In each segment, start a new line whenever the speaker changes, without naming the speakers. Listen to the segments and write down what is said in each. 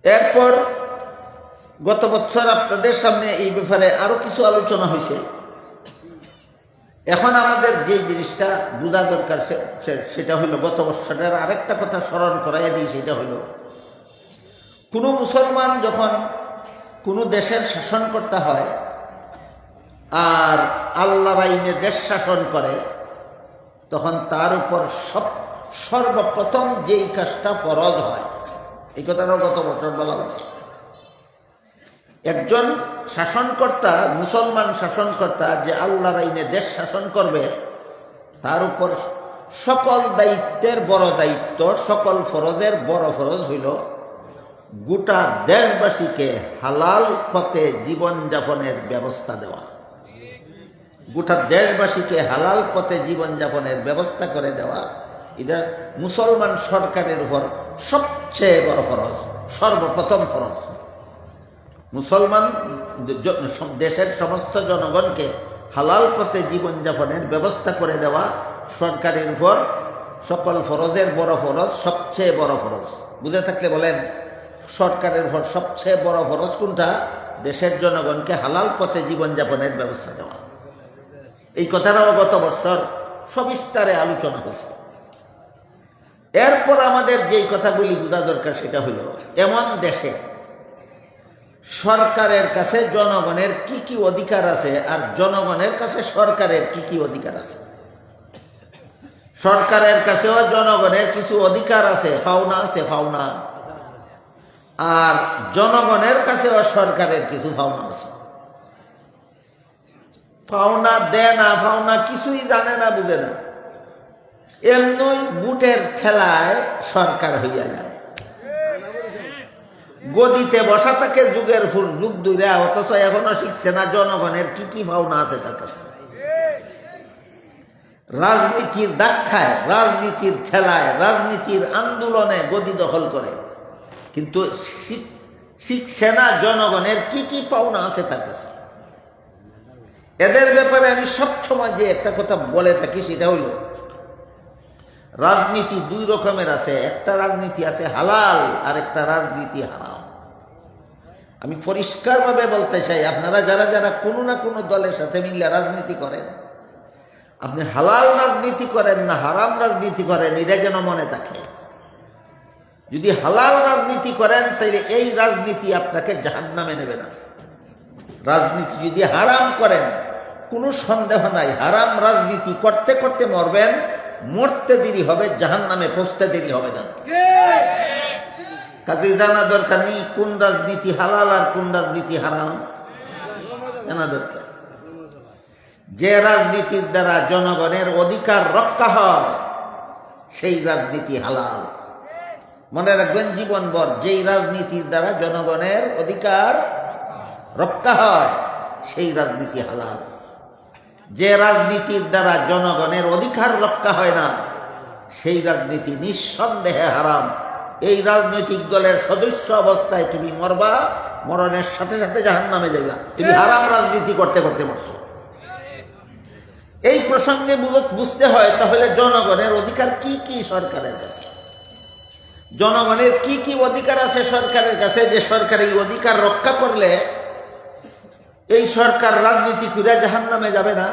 এরপর গত বছর আপনাদের সামনে এই ব্যাপারে আরো কিছু আলোচনা হয়েছে। এখন আমাদের যে জিনিসটা বোঝা দরকার সেটা হলো, গত বছরের আরেকটা কথা স্মরণ করাইয়া দিই, সেটা হলো কোন মুসলমান যখন কোন দেশের শাসনকর্তা হয় আর আল্লাহর আইনে দেশ শাসন করে, তখন তার উপর সর্বপ্রথম যেই কাজটা ফরজ হয়, এই কথাটাও গত বছর বলা হয়েছে। একজন শাসনকর্তা, মুসলমান শাসনকর্তা যে আল্লাহর আইনে দেশ শাসন করবে, তার উপর সকল দায়িত্বের বড় দায়িত্ব, সকল ফরজের বড় ফরজ হইল গোটা দেশবাসীকে হালাল পথে জীবনযাপনের ব্যবস্থা দেওয়া। গোটা দেশবাসীকে হালাল পথে জীবনযাপনের ব্যবস্থা করে দেওয়া, এটা মুসলমান সরকারের উপর সবচেয়ে বড় ফরজ, সর্বপ্রথম ফরজ। মুসলমান দেশের সমস্ত জনগণকে হালাল পথে জীবনযাপনের ব্যবস্থা করে দেওয়া সরকারের উপর সকল ফরজের বড় ফরজ, সবচেয়ে বড় ফরজ। বুঝে থাকলে বলেন, সরকারের উপর সবচেয়ে বড় ফরজ কোনটা? দেশের জনগণকে হালাল পথে জীবনযাপনের ব্যবস্থা দেওয়া। এই কথাটাও গত বছর সবিস্তারে আলোচনা হয়েছে। এরপর আমাদের যেই কথাগুলি বোঝা দরকার সেটা হলো, এমন দেশে সরকারের কাছে জনগণের কি কি অধিকার আছে আর জনগণের কাছে সরকারের কি কি অধিকার আছে। সরকারের কাছেও জনগণের কিছু অধিকার আছে, পাওনা আছে, পাওনা। আর জনগণের কাছেও সরকারের কিছু পাওনা আছে। পাওনা দেয় না, পাওনা কিছুই জানে না, বুঝে না, এমনি বুটের ঠেলায় সরকার হইয়া যায়। গদিতে বসা থাকে যুগের ফুল যুগ ধরে, অথচ এখনো শিখছে না জনগণের কি কি পাওনা আছে তার কাছে। রাজনীতির দাগ খায়, রাজনীতির ঠেলায়, রাজনীতির আন্দোলনে গদি দখল করে, কিন্তু শিখছে না জনগণের কি কি পাওনা আছে তার কাছে। এদের ব্যাপারে আমি সবসময় যে একটা কথা বলে থাকি সেটা হইল, রাজনীতি দুই রকমের আছে। একটা রাজনীতি আছে হালাল, আর একটা রাজনীতি হারাম। আমি পরিষ্কারভাবে বলতে চাই, আপনারা যারা যারা কোনো না কোনো দলের সাথে মিলে রাজনীতি করেন, আপনি হালাল রাজনীতি করেন না হারাম রাজনীতি করেন, এটা যেন মনে থাকে। যদি হালাল রাজনীতি করেন তাহলে এই রাজনীতি আপনাকে জাহান্নামে নেবে না। রাজনীতি যদি হারাম করেন, কোনো সন্দেহ নাই হারাম রাজনীতি করতে করতে মরবেন, মরতে দেরি হবে, জাহান্নামে পৌঁছতে দেরি হবে না। কাজে জানা দরকার নেই কোন রাজনীতি হালাল আর কোন রাজনীতি হারাম, জানা দরকার। যে রাজনীতির দ্বারা জনগণের অধিকার রক্ষা হয় সেই রাজনীতি হালাল। মনে রাখবেন জীবনভর, যেই রাজনীতির দ্বারা জনগণের অধিকার রক্ষা হয় সেই রাজনীতি হালাল। যে রাজনীতির দ্বারা জনগণের অধিকার রক্ষা হয় না সেই রাজনীতি নিঃসন্দেহে হারাম। এই রাজনৈতিক দলের সদস্য অবস্থায় তুমি মরবা, মরণের সাথে সাথে জাহান্নামে যাবা, তুমি হারাম রাজনীতি করতে করতে মরছো। এই প্রসঙ্গে বুঝতে হয় তাহলে জনগণের অধিকার কি কি সরকারের কাছে, জনগণের কি কি অধিকার আছে সরকারের কাছে, যে সরকার এই অধিকার রক্ষা করলে এই সরকার রাজনীতি করে জাহান্নামে যাবে না।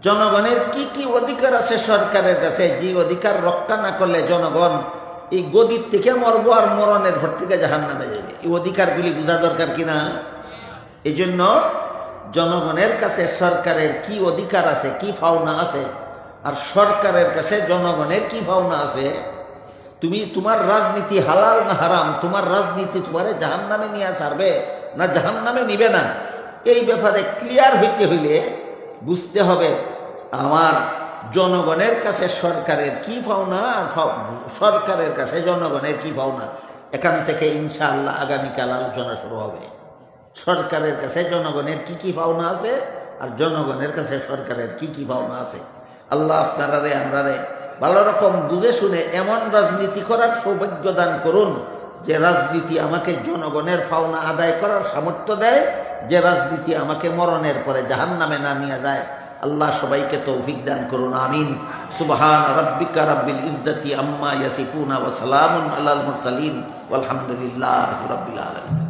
জনগণের কি কি অধিকার আছে সরকারের কাছে, যে অধিকার রক্ষা না করলে জনগণ এই গদির থেকে মরব আর মরণের ভর থেকে জাহান্নামে যাবে। এই অধিকারগুলি বোঝা দরকার কিনা? এই জন্য জনগণের কাছে সরকারের কি অধিকার আছে, কি পাওনা আছে, আর সরকারের কাছে জনগণের কি পাওনা আছে। তুমি তোমার রাজনীতি হালাল না হারাম, তোমার রাজনীতি তোমারে জাহান্নামে নিয়ে ছাড়বে না জাহান্নামে নিবে না, এই ব্যাপারে ক্লিয়ার হইতে হইলে বুঝতে হবে আমার জনগণের কাছে সরকারের কি পাওনা আর সরকারের কাছে জনগণের কি পাওনা। এখান থেকে ইনশাআল্লাহ আগামীকাল আলোচনা শুরু হবে। সরকারের কাছে জনগণের কি কি পাওনা আছে আর জনগণের কাছে সরকারের কি কি পাওনা আছে। আল্লাহ আপনারারে আমরারে ভালো রকম বুঝে শুনে এমন রাজনীতি করার সৌভাগ্য দান করুন যে রাজনীতি আমাকে জনগণের পাওনা আদায় করার সামর্থ্য দেয়, যে রাজনীতি আমাকে মরণের পরে জাহান্নামে নামিয়ে দেয়। আল্লাহ সবাইকে তৌফিক দান করুন, আমিন। সুবহান রাব্বিকা রাব্বিল ইজ্জাতি আম্মা ইয়াসিফুন ওয়া সালামুন আলাল মুরসালিন ওয়ালহামদুলিল্লাহি রাব্বিল আলামিন।